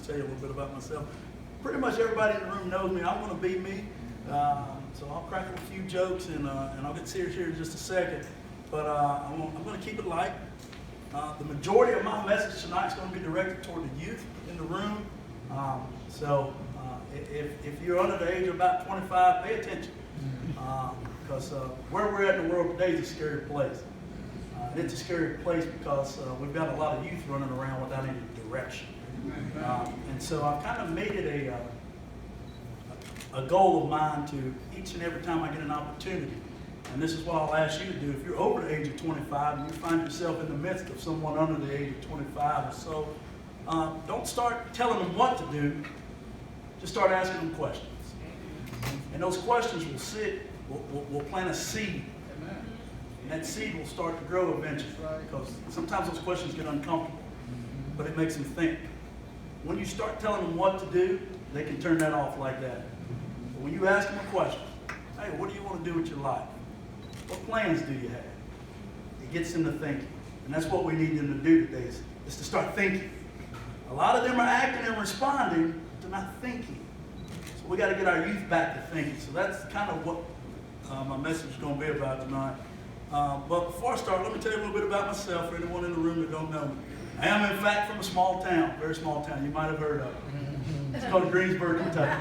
just tell you a little bit about myself. Pretty much everybody in the room knows me. I'm going to be me. So I'll crack a few jokes, and I'll get serious here in just a second. But I'm going to keep it light. The majority of my message tonight is going to be directed toward the youth in the room. If you're under the age of about 25, pay attention. Because where we're at in the world today is a scary place. And it's a scary place because we've got a lot of youth running around without any direction. And so I've kind of made it a goal of mine to each and every time I get an opportunity. And this is what I'll ask you to do. If you're over the age of 25 and you find yourself in the midst of someone under the age of 25 or so, don't start telling them what to do. Just start asking them questions. And those questions will plant a seed. And that seed will start to grow eventually. Because sometimes those questions get uncomfortable, but it makes them think. When you start telling them what to do, they can turn that off like that. But when you ask them a question, hey, what do you want to do with your life? What plans do you have? It gets them to thinking. And that's what we need them to do today, is to start thinking. A lot of them are acting and responding, but they're not thinking. So we got to get our youth back to thinking. So that's kind of what my message is going to be about tonight. But before I start, let me tell you a little bit about myself for anyone in the room that don't know me. I am, in fact, from a small town, very small town. You might have heard of it. It's called Greensburg, Kentucky.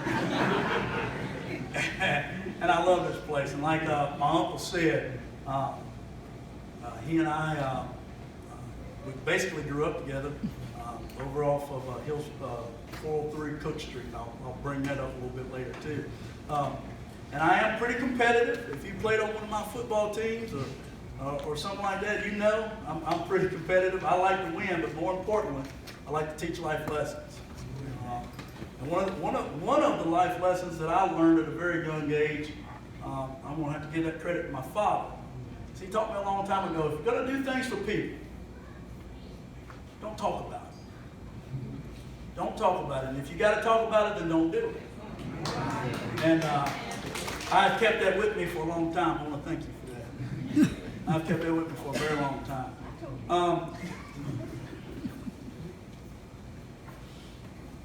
And I love this place. And like my uncle said, he and I, we basically grew up together over off of 403 Cook Street. I'll bring that up a little bit later too. And I am pretty competitive. If you played on one of my football teams or something like that, you know I'm pretty competitive. I like to win, but more importantly, I like to teach life lessons. And one of the life lessons that I learned at a very young age, I'm going to have to give that credit to my father. He taught me a long time ago, if you're going to do things for people, don't talk about it. Don't talk about it. And if you got to talk about it, then don't do it. And I've kept that with me for a long time. I want to thank you for that. I've kept that with me for a very long time.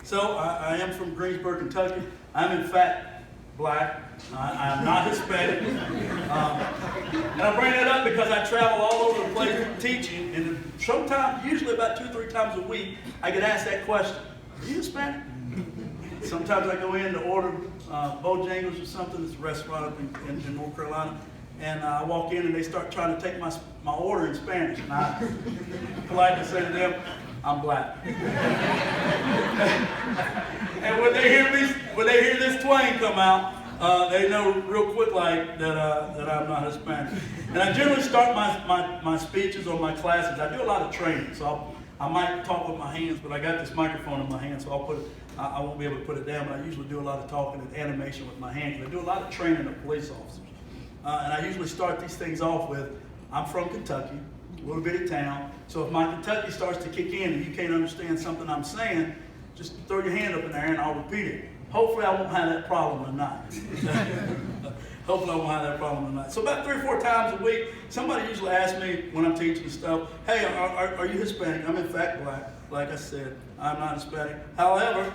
So I am from Greensburg, Kentucky. I'm in fact black. I am not Hispanic. And I bring that up because I travel all over the place teaching, and sometimes, usually about 2 or 3 times a week, I get asked that question. Are you Hispanic? Sometimes I go in to order Bojangles or something. It's a restaurant up in North Carolina. And I walk in and they start trying to take my order in Spanish. And I politely say to them, I'm black. And when they hear this twang come out, they know real quick like that I'm not Hispanic. And I generally start my speeches or my classes. I do a lot of training, so I might talk with my hands, but I got this microphone in my hand, so I won't be able to put it down, but I usually do a lot of talking and animation with my hands. I do a lot of training of police officers. And I usually start these things off with, I'm from Kentucky, a little bitty town, so if my Kentucky starts to kick in and you can't understand something I'm saying, just throw your hand up in the air and I'll repeat it. Hopefully I won't have that problem tonight. Hopefully I won't have that problem tonight. So about 3 or 4 times a week, somebody usually asks me when I'm teaching stuff, hey, are you Hispanic? I'm in fact black. Like I said, I'm not Hispanic. However,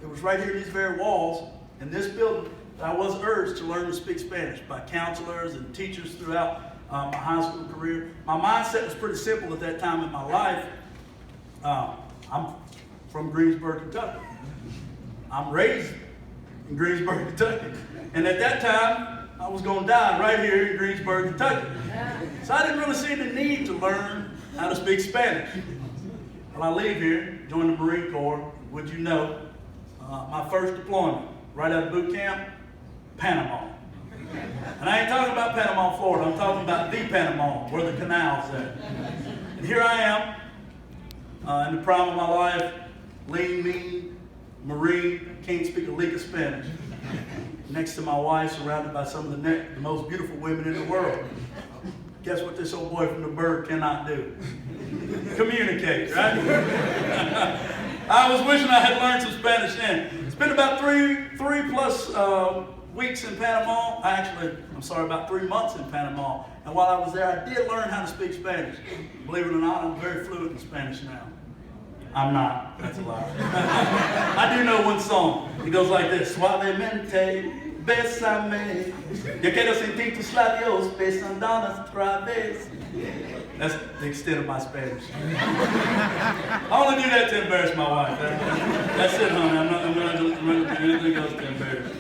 it was right here in these very walls in this building that I was urged to learn to speak Spanish by counselors and teachers throughout my high school career. My mindset was pretty simple at that time in my life. I'm from Greensburg, Kentucky. I'm raised in Greensburg, Kentucky. And at that time, I was going to die right here in Greensburg, Kentucky. So I didn't really see the need to learn how to speak Spanish. When I leave here, join the Marine Corps, would you know, my first deployment, right out of boot camp, Panama. And I ain't talking about Panama, Florida. I'm talking about the Panama, where the canal's at. And here I am, in the prime of my life, lean, mean, Marine, can't speak a lick of Spanish. Next to my wife, surrounded by some of the most beautiful women in the world. Guess what this old boy from the Berg cannot do? Communicate, right? I was wishing I had learned some Spanish then. It's been about three plus weeks in Panama. About 3 months in Panama. And while I was there, I did learn how to speak Spanish. Believe it or not, I'm very fluent in Spanish now. I'm not. That's a lie. I do know one song. It goes like this. Suavemente, bésame. Yo quiero sentir tus labios besándonos otra vez. That's the extent of my Spanish. I only do that to embarrass my wife. That's it, honey. I'm not going to do anything else to embarrass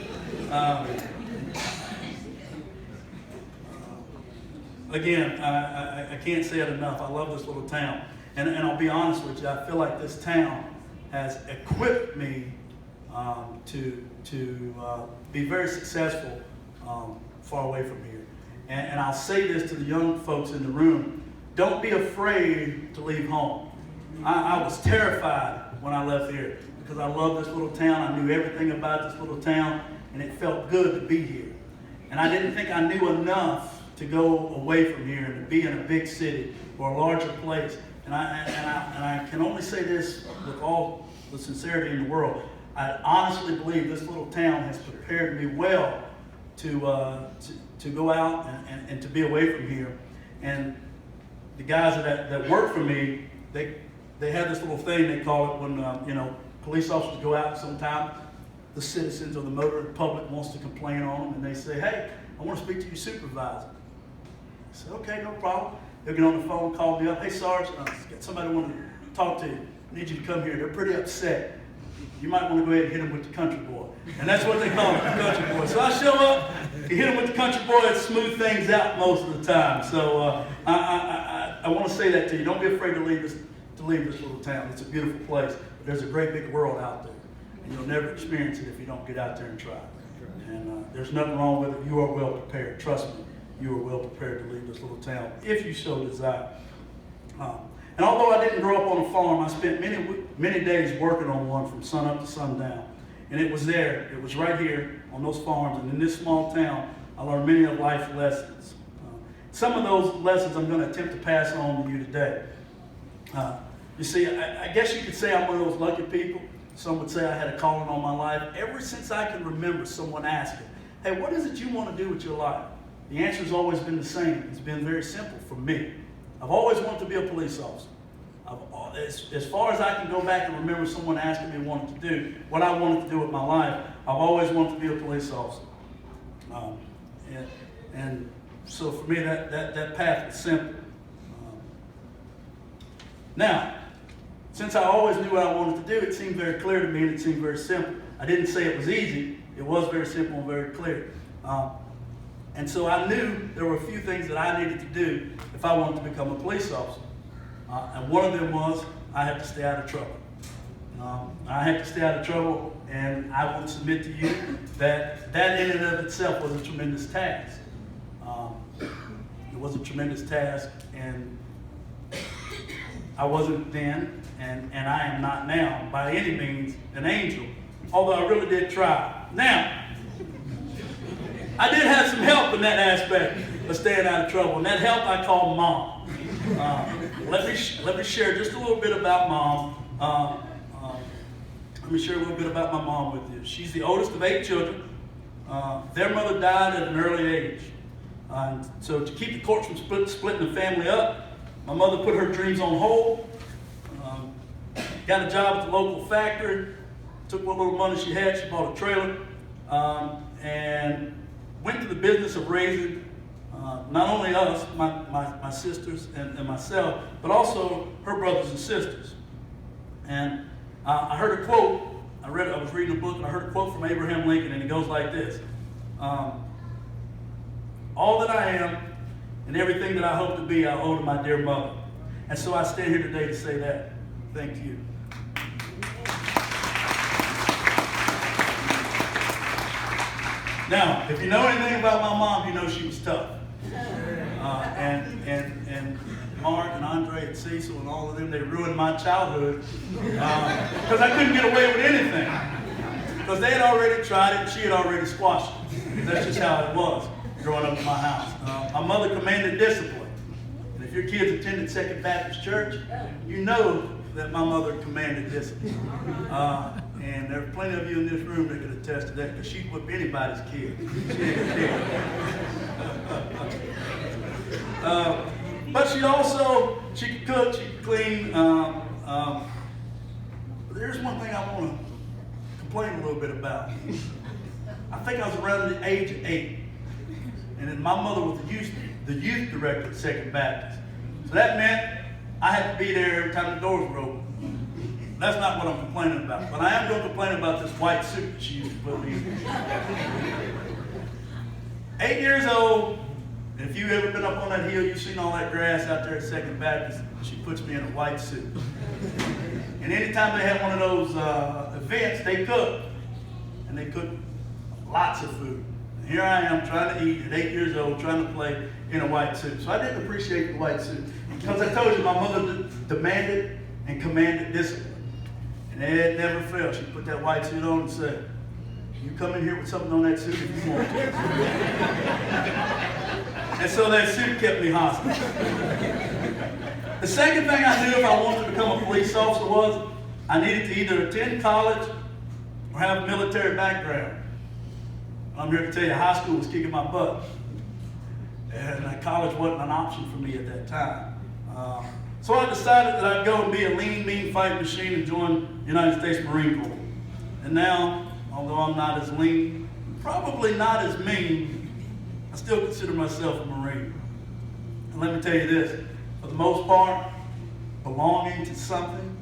her. Again, I can't say it enough. I love this little town. And I'll be honest with you, I feel like this town has equipped me to be very successful far away from here. And I'll say this to the young folks in the room, don't be afraid to leave home. I was terrified when I left here because I love this little town. I knew everything about this little town, and it felt good to be here. And I didn't think I knew enough to go away from here and to be in a big city or a larger place. And I can only say this with all the sincerity in the world. I honestly believe this little town has prepared me well to go out and to be away from here. And the guys that work for me, they have this little thing they call it when police officers go out. Sometimes the citizens or the motor public wants to complain on them, and they say, "Hey, I want to speak to your supervisor." I said, "Okay, no problem." They'll get on the phone, call me up. "Hey, Sarge, got somebody I want to talk to you. I need you to come here. They're pretty upset. You might want to go ahead and hit them with the country boy." And that's what they call it, the country boy. So I show up, you hit them with the country boy, and smooth things out most of the time. So I want to say that to you. Don't be afraid to leave this little town. It's a beautiful place. But there's a great big world out there. And you'll never experience it if you don't get out there and try. And there's nothing wrong with it. You are well prepared. Trust me. You are well prepared to leave this little town if you so desire. And although I didn't grow up on a farm, I spent many days working on one from sun up to sundown. And it was there, it was right here on those farms. And in this small town, I learned many of life's lessons. Some of those lessons I'm going to attempt to pass on to you today. You see, I guess you could say I'm one of those lucky people. Some would say I had a calling on my life. Ever since I can remember someone asking, "Hey, what is it you want to do with your life?" The answer has always been the same. It's been very simple for me. I've always wanted to be a police officer. As far as I can go back and remember someone asking me what I wanted to do with my life, I've always wanted to be a police officer. And so for me, that path was simple. Now, since I always knew what I wanted to do, it seemed very clear to me and it seemed very simple. I didn't say it was easy. It was very simple and very clear. And so I knew there were a few things that I needed to do if I wanted to become a police officer. And one of them was I had to stay out of trouble. I had to stay out of trouble, and I will submit to you that in and of itself was a tremendous task. It was a tremendous task, and I wasn't then, and I am not now, by any means, an angel, although I really did try. Now, I did have some help in that aspect of staying out of trouble, and that help I call Mom. Let me share just a little bit about Mom. Let me share a little bit about my mom with you. She's the oldest of 8 children. Their mother died at an early age. So to keep the courts from splitting the family up, my mother put her dreams on hold, got a job at the local factory, took what little money she had, she bought a trailer, and went to the business of raising not only us, my sisters and myself, but also her brothers and sisters. And I heard a quote, I was reading a book and I heard a quote from Abraham Lincoln, and it goes like this: all that I am and everything that I hope to be, I owe to my dear mother. And so I stand here today to say that. Thank you. Now, if you know anything about my mom, you know she was tough. And Mark and Andre and Cecil and all of them, they ruined my childhood because I couldn't get away with anything. Because they had already tried it and she had already squashed it. That's just how it was growing up in my house. My mother commanded discipline. And if your kids attended Second Baptist Church, you know that my mother commanded discipline. And there are plenty of you in this room that can attest to that, because she'd whip anybody's kid. She didn't care. But she could cook, she could clean, here's one thing I want to complain a little bit about. I think I was around the age of 8. And then my mother was the youth director at Second Baptist. So that meant I had to be there every time the doors were open. That's not what I'm complaining about. But I am going to complain about this white suit that she used to put me in. 8 years old, and if you've ever been up on that hill, you've seen all that grass out there at Second Baptist, she puts me in a white suit. And anytime they had one of those events, they cooked. And they cooked lots of food. And here I am trying to eat at 8 years old, trying to play in a white suit. So I didn't appreciate the white suit. Because I told you, my mother demanded and commanded discipline. And it never failed. She put that white suit on and said, you come in here with something on that suit if you want to. And so that suit kept me hostage. The second thing I knew if I wanted to become a police officer was I needed to either attend college or have a military background. I'm here to tell you, high school was kicking my butt. And college wasn't an option for me at that time. So I decided that I'd go and be a lean, mean fighting machine and join the United States Marine Corps. And now, although I'm not as lean, probably not as mean, I still consider myself a Marine. And let me tell you this, for the most part, belonging to something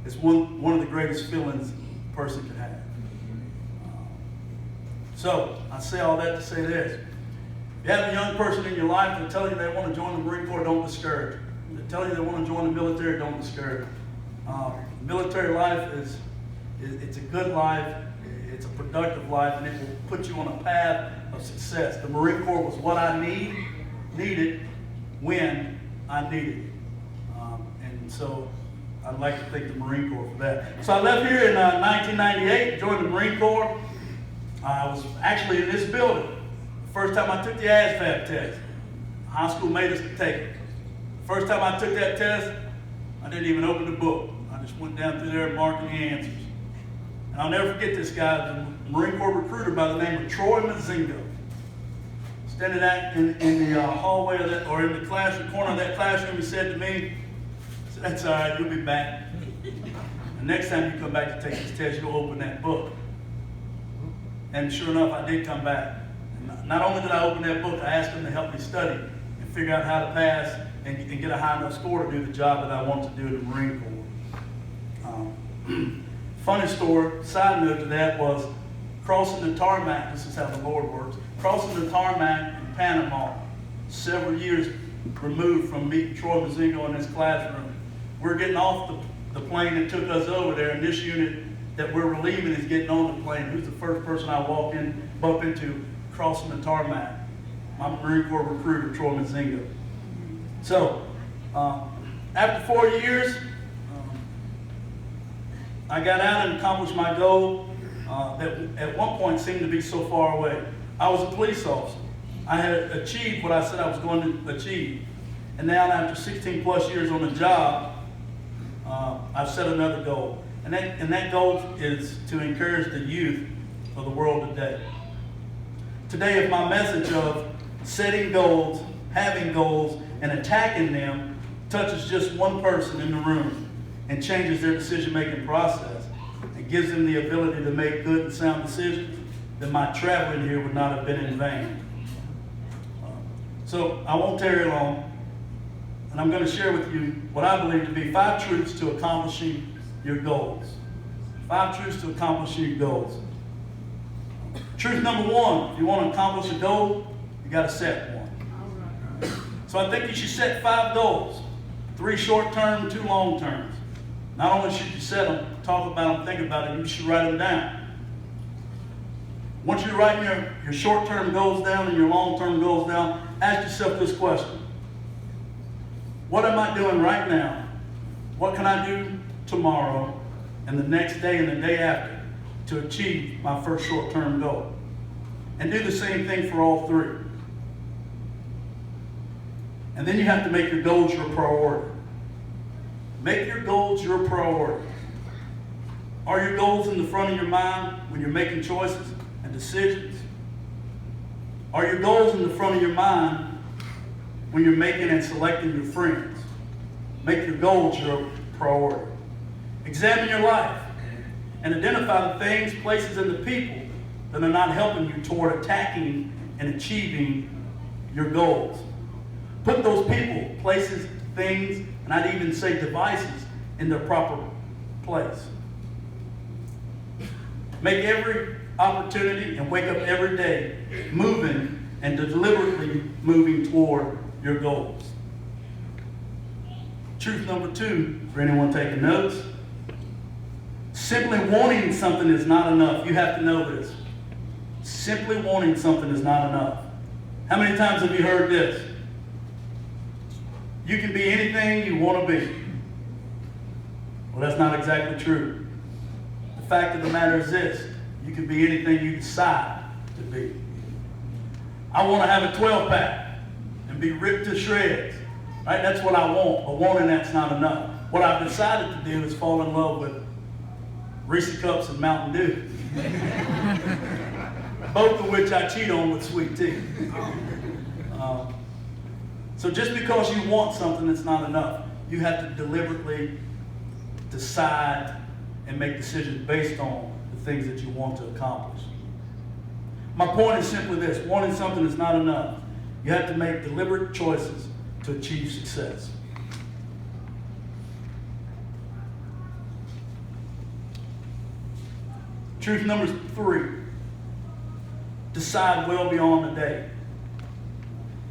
is one of the greatest feelings a person can have. So, I say all that to say this. If you have a young person in your life that tells you they want to join the Marine Corps, don't discourage them. If they tell you they want to join the military, don't discourage them. Military life it's a good life, it's a productive life, and it will put you on a path of success. The Marine Corps was what I needed when I needed it. And so I'd like to thank the Marine Corps for that. So I left here in 1998, joined the Marine Corps. I was actually in this building. The first time I took the ASVAB test. High school made us take it. The first time I took that test, I didn't even open the book. I just went down through there marking the answers. And I'll never forget this guy, a Marine Corps recruiter by the name of Troy Mazingo. Standing out in the hallway of that, or in the classroom, corner of that classroom, he said to me, "That's all right, you'll be back. The next time you come back to take this test, you'll open that book." And sure enough, I did come back. And not only did I open that book, I asked him to help me study and figure out how to pass and get a high enough score to do the job that I want to do in the Marine Corps. Funny story, side note to that was crossing the tarmac. This is how the Lord works. Crossing the tarmac in Panama, several years removed from meeting Troy Mazingo in his classroom. We're getting off the plane that took us over there, and this unit that we're relieving is getting on the plane. Who's the first person I bump into crossing the tarmac? My Marine Corps recruiter, Troy Mazingo. So, after 4 years, I got out and accomplished my goal that at one point seemed to be so far away. I was a police officer. I had achieved what I said I was going to achieve. And now after 16 plus years on the job, I've set another goal. And that goal is to encourage the youth of the world today. Today, if my message of setting goals, having goals, and attacking them touches just one person in the room and changes their decision-making process and gives them the ability to make good and sound decisions, then my traveling here would not have been in vain. So I won't tarry long, and I'm going to share with you what I believe to be 5 truths to accomplishing your goals. 5 truths to accomplishing your goals. Truth number 1, if you want to accomplish a goal, you got to set one. So I think you should set 5 goals. 3 short-term, 2 long-terms. Not only should you set them, talk about them, think about it, you should write them down. Once you're writing your short-term goals down and your long-term goals down, ask yourself this question. What am I doing right now? What can I do tomorrow and the next day and the day after to achieve my first short-term goal? And do the same thing for all 3. And then you have to make your goals your priority. Make your goals your priority. Are your goals in the front of your mind when you're making choices and decisions? Are your goals in the front of your mind when you're making and selecting your friends? Make your goals your priority. Examine your life. and identify the things, places, and the people that are not helping you toward attacking and achieving your goals. Put those people, places, things, and I'd even say devices in their proper place. Make every opportunity and wake up every day moving and deliberately moving toward your goals. Truth number 2, for anyone taking notes, simply wanting something is not enough. You have to know this. Simply wanting something is not enough. How many times have you heard this? You can be anything you want to be. Well, that's not exactly true. The fact of the matter is this: you can be anything you decide to be. I want to have a 12-pack and be ripped to shreds. Right? That's what I want. But wanting that's not enough. What I've decided to do is fall in love with Reese Cups and Mountain Dew. Both of which I cheat on with sweet tea. So just because you want something, it's not enough. You have to deliberately decide and make decisions based on the things that you want to accomplish. My point is simply this: wanting something is not enough. You have to make deliberate choices to achieve success. Truth number 3, decide well beyond the day.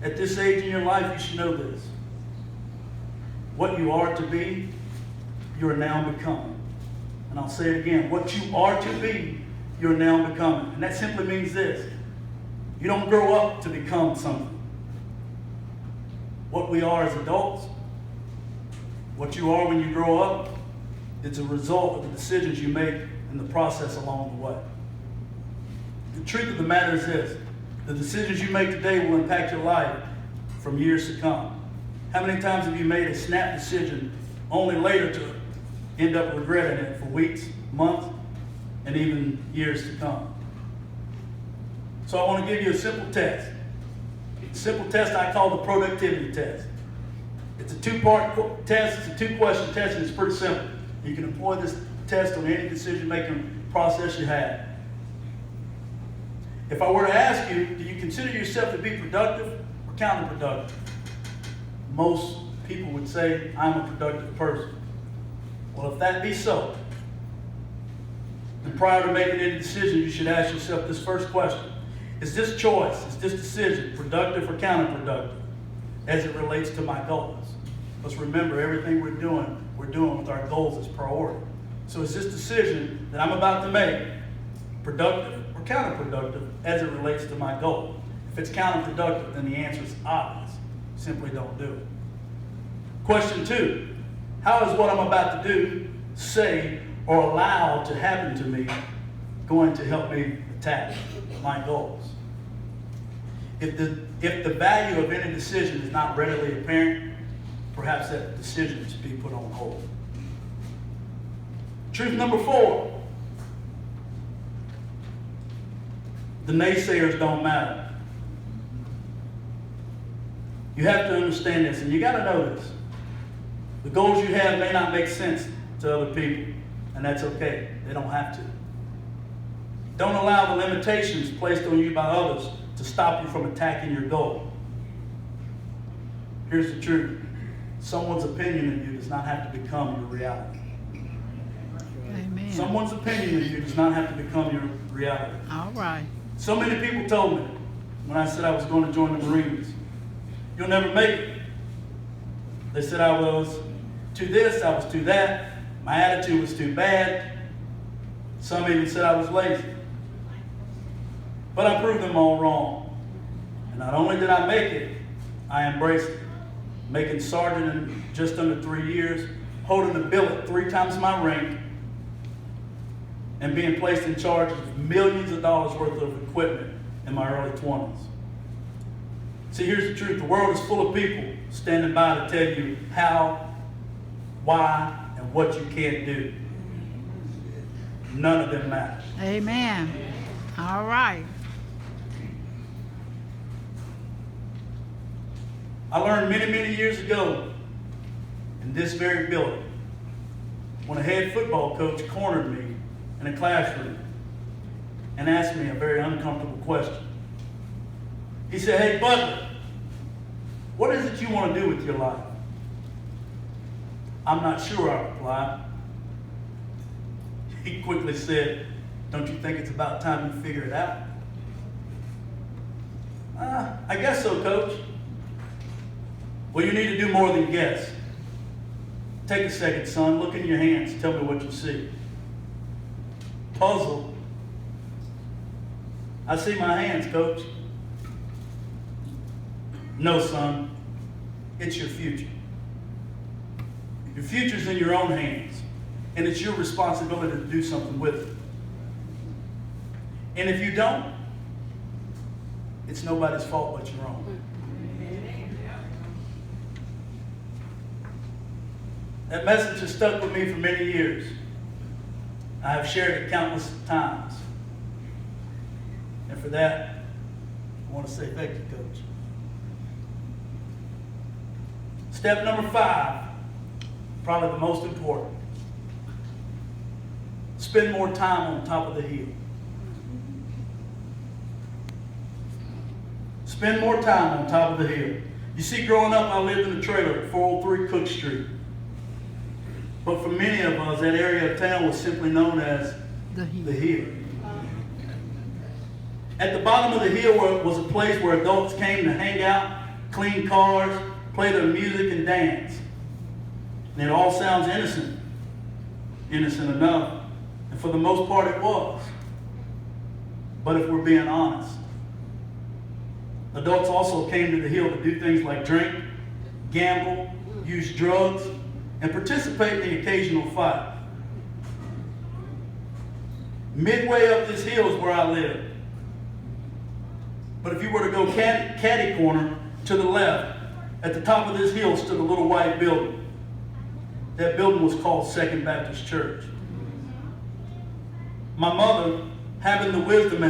At this age in your life, you should know this. What you are to be, you are now becoming. And I'll say it again. What you are to be, you're now becoming. And that simply means this: you don't grow up to become something. What we are as adults, what you are when you grow up, it's a result of the decisions you make in the process along the way. The truth of the matter is this: the decisions you make today will impact your life from years to come. How many times have you made a snap decision only later to end up regretting it for weeks, months, and even years to come? So I want to give you a simple test. A simple test I call the productivity test. It's a 2-part test. It's a 2-question test, and it's pretty simple. You can employ this test on any decision-making process you have. If I were to ask you, do you consider yourself to be productive or counterproductive? Most people would say, I'm a productive person. Well, if that be so, then prior to making any decision, you should ask yourself this first question: is this choice, is this decision productive or counterproductive as it relates to my goals? Let's remember, everything we're doing with our goals as priority. So is this decision that I'm about to make productive or counterproductive as it relates to my goal? If it's counterproductive, then the answer is obvious. Simply don't do it. Question 2, how is what I'm about to do, say, or allow to happen to me going to help me attack my goals? If the value of any decision is not readily apparent, perhaps that decision should be put on hold. Truth number 4, the naysayers don't matter. You have to understand this, and you got to know this. The goals you have may not make sense to other people, and that's okay. They don't have to. Don't allow the limitations placed on you by others to stop you from attacking your goal. Here's the truth: someone's opinion of you does not have to become your reality. Amen. Someone's opinion of you does not have to become your reality. All right. So many people told me when I said I was going to join the Marines, you'll never make it. They said I was too this, I was too that, my attitude was too bad. Some even said I was lazy. But I proved them all wrong. And not only did I make it, I embraced it. Making sergeant in just under 3 years, holding a billet 3 times my rank, and being placed in charge of millions of dollars worth of equipment in my early 20s. See, here's the truth. The world is full of people standing by to tell you how, why, and what you can't do. None of them matter. Amen. All right. I learned many, many years ago in this very building when a head football coach cornered me in a classroom and asked me a very uncomfortable question. He said, "Hey, Butler, what is it you want to do with your life?" "I'm not sure," I replied. He quickly said, "Don't you think it's about time you figure it out?" "I guess so, Coach." "Well, you need to do more than guess. Take a second, son. Look in your hands. Tell me what you see." Puzzled. "I see my hands, Coach." "No, son. It's your future. Your future's in your own hands, and it's your responsibility to do something with it. And if you don't, it's nobody's fault but your own." That message has stuck with me for many years. I have shared it countless times. And for that, I want to say thank you, Coach. Step number 5, probably the most important. Spend more time on top of the hill. Spend more time on top of the hill. You see, growing up, I lived in a trailer at 403 Cook Street. But for many of us, that area of town was simply known as the hill. At the bottom of the hill was a place where adults came to hang out, clean cars, play their music, and dance. And it all sounds innocent. Innocent enough. And for the most part, it was. But if we're being honest, adults also came to the hill to do things like drink, gamble, use drugs, and participate in the occasional fight. Midway up this hill is where I lived. But if you were to go caddy corner to the left, at the top of this hill stood a little white building. That building was called Second Baptist Church. My mother, having the wisdom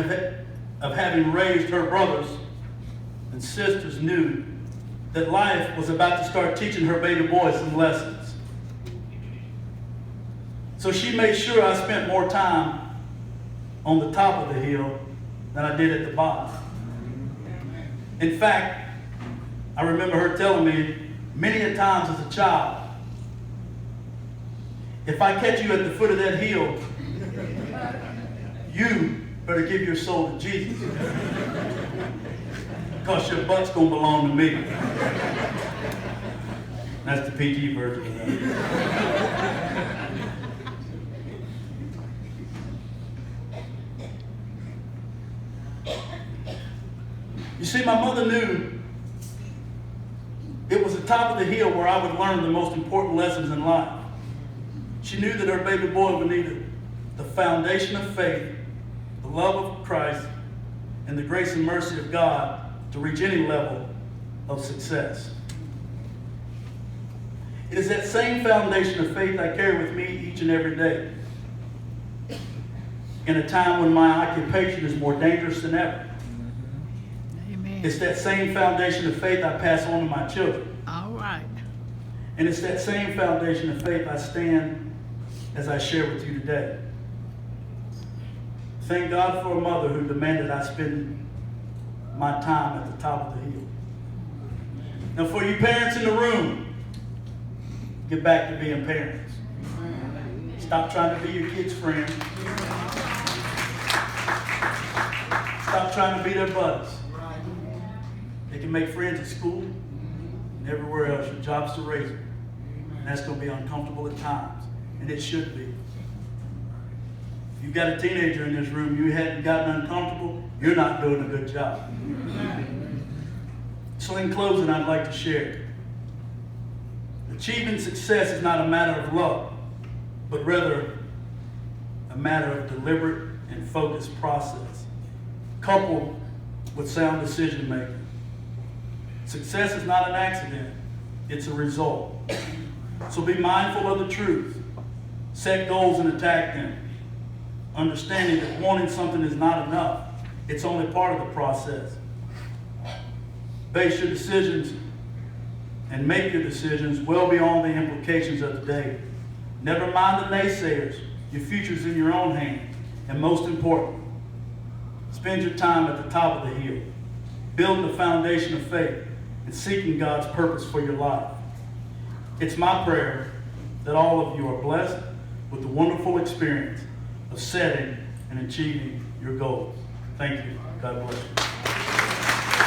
of having raised her brothers and sisters, knew that life was about to start teaching her baby boy some lessons. So she made sure I spent more time on the top of the hill than I did at the bottom. In fact, I remember her telling me many a times as a child, "If I catch you at the foot of that hill, you better give your soul to Jesus, because your butt's going to belong to me." That's the PG version of that. You see, my mother knew it was the top of the hill where I would learn the most important lessons in life. She knew that her baby boy would need the foundation of faith, the love of Christ, and the grace and mercy of God to reach any level of success. It is that same foundation of faith I carry with me each and every day, in a time when my occupation is more dangerous than ever. It's that same foundation of faith I pass on to my children. All right. And it's that same foundation of faith I stand as I share with you today. Thank God for a mother who demanded I spend my time at the top of the hill. Now, for you parents in the room, get back to being parents. Stop trying to be your kids' friend. Stop trying to be their buddies. They can make friends at school and everywhere else. Your job's to raise them. And that's going to be uncomfortable at times. And it should be. If you've got a teenager in this room, you hadn't gotten uncomfortable, you're not doing a good job. So in closing, I'd like to share. Achieving success is not a matter of luck, but rather a matter of deliberate and focused process, coupled with sound decision making. Success is not an accident, it's a result. So be mindful of the truth. Set goals and attack them. Understanding that wanting something is not enough. It's only part of the process. Base your decisions and make your decisions well beyond the implications of the day. Never mind the naysayers Your future's in your own hands. And most important, spend your time at the top of the hill, building the foundation of faith and seeking God's purpose for your life. It's my prayer that all of you are blessed with the wonderful experience of setting and achieving your goals. Thank you. God bless you.